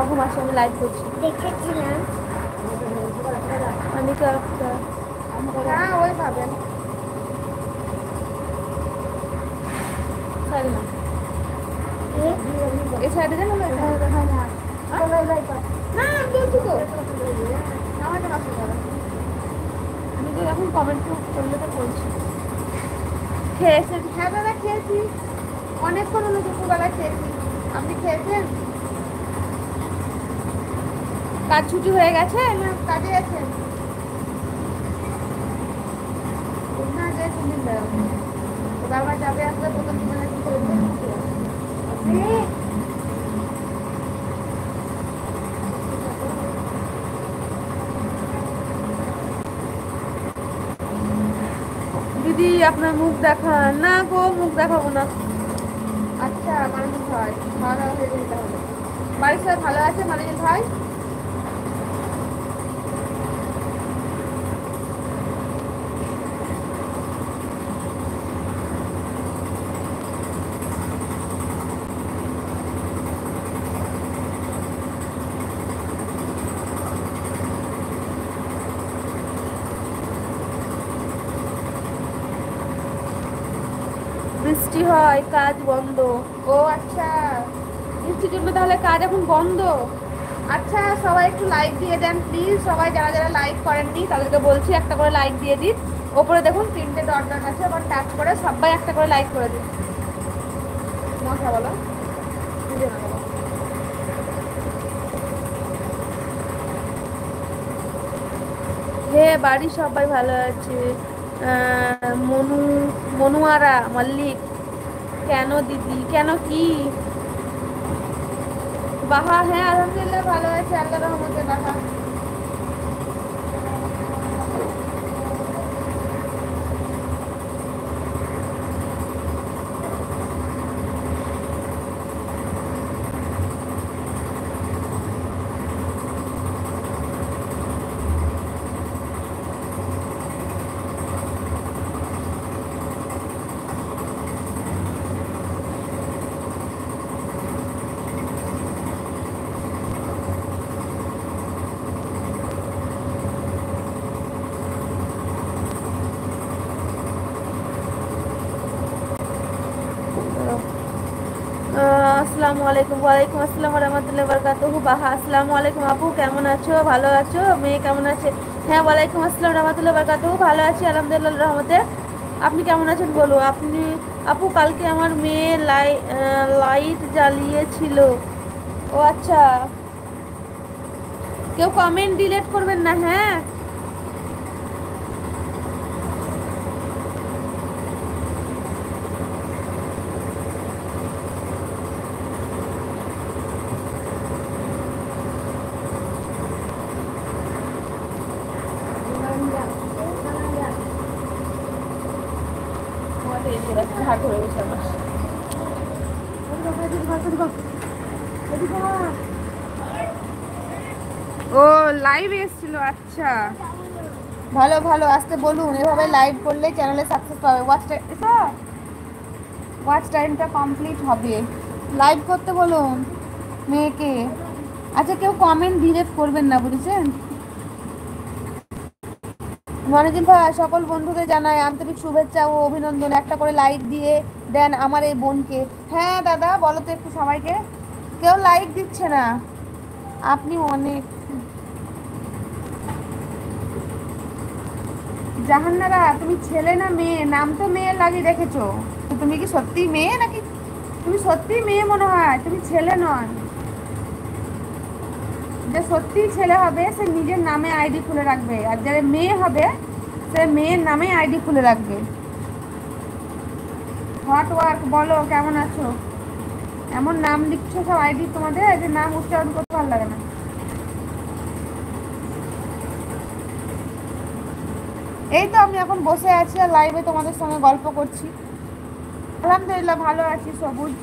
ঘুম আসে, আমি লাইভ করছি। দেখেছিলাম আমি তো একটা ওই পাবেন না এই সাইডে যান না আমি বলছি তো আমাকে নষ্ট করো। আমি তো এখন কমেন্ট করলে তো বলছি খেয়েছেন। হ্যাঁ দাদা খেয়েছি, অনেকক্ষণ হলো দুপুরবেলা খেয়েছি। আপনি খেয়েছেন? কাজ ছুটি হয়ে গেছে না কাজে আছেন? না যে তুমি বাবা যাবে আসলে প্রথম দিন কি করবে? দিদি আপনার মুখ দেখান না গো, মুখ দেখাবো না। আচ্ছা মানুষ ভাই খাওয়া দাওয়া হয়ে যেতে হবে। বাড়ির সবাই ভালো আছে মানুষ ভাই? বৃষ্টি হয় কাজ বন্ধ। ও আচ্ছা, বৃষ্টির জন্য তাহলে কাজ এখন বন্ধ। আচ্ছা সবাই একটু লাইক দিয়ে দেন প্লিজ, সবাই যারা যারা লাইক করেননি তাদেরকে বলছি একটা করে লাইক দিয়ে দিন। ওপরে দেখুন 3টে ডট ডট আছে, আবার ট্যাপ করে সবাই একটা করে লাইক করে দিন। মশা বলো হে বাড়ি সবাই ভালো আছে। মনুয়ারা মল্লিক। কেন দিদি কেন কি? বাহা হ্যাঁ আলহামদুলিল্লাহ ভালো আছে আল্লাহ রহমতে। বাহা আসসালামু আলাইকুম। ওয়ালাইকুম আসসালাম রহমতুল্লাহ বরকাতুহু। বাহা আসসালামু আলাইকুম আপু, কেমন আছো? ভালো আছো? মেয়ে কেমন আছে? হ্যাঁ ওয়ালাইকুম আসসালাম রহমতুল্লাহ বরকাতুহু, ভালো আছি আলহামদুলিল্লাহ রহমতে। আপনি কেমন আছেন বলো আপনি? আপু কালকে আমার মেয়ে লাইট জ্বালিয়েছিল। ও আচ্ছা, কেউ কমেন্ট ডিলিট করবেন না হ্যাঁ। ও লাইভ এসেছিল আচ্ছা। ভালো ভালো আসতে বলুন, এভাবে লাইভ করলে চ্যানেলে সাকসেস পাবে। ওয়াচ টাইমটা কমপ্লিট হবে। লাইভ করতে বলুন মেয়েকে। আচ্ছা কেউ কমেন্ট ডিলিট করবেন না বুঝেছেন। মনিদিন ভাই সকল বন্ধুদের জানাই আন্তরিক শুভেচ্ছা ও অভিনন্দন। একটা করে লাইক দিয়ে দেন আমার এই বোনকে। হ্যাঁ দাদা বলো তো একটু সবাইকে, কেউ লাইক দিচ্ছে না। আপনি অনেক জাহান্নারা, তুমি ছেলে না মেয়ে? নাম তো মেয়ে লাগিয়ে রেখেছো, তুমি কি সত্যি মেয়ে নাকি? তুমি সত্যি মেয়ে মনে হয়, তুমি ছেলে নয়। যে সত্যি ছেলে হবে সে নিজের নামে আইডি খুলে রাখবে, আর যারা মেয়ে হবে সে মেয়ের নামে আইডি খুলে রাখবে। হট ওয়ার্ক বলো কেমন আছো? এমন নাম লিখছো সব আইডি তোমাদের যে নাম উচ্চারণ করতে ভালো লাগে না। এই তো আমি এখন বসে আছি আর লাইভে তোমাদের সঙ্গে গল্প করছি। আলহামদুলিল্লাহ ভালো আছি সবুজ।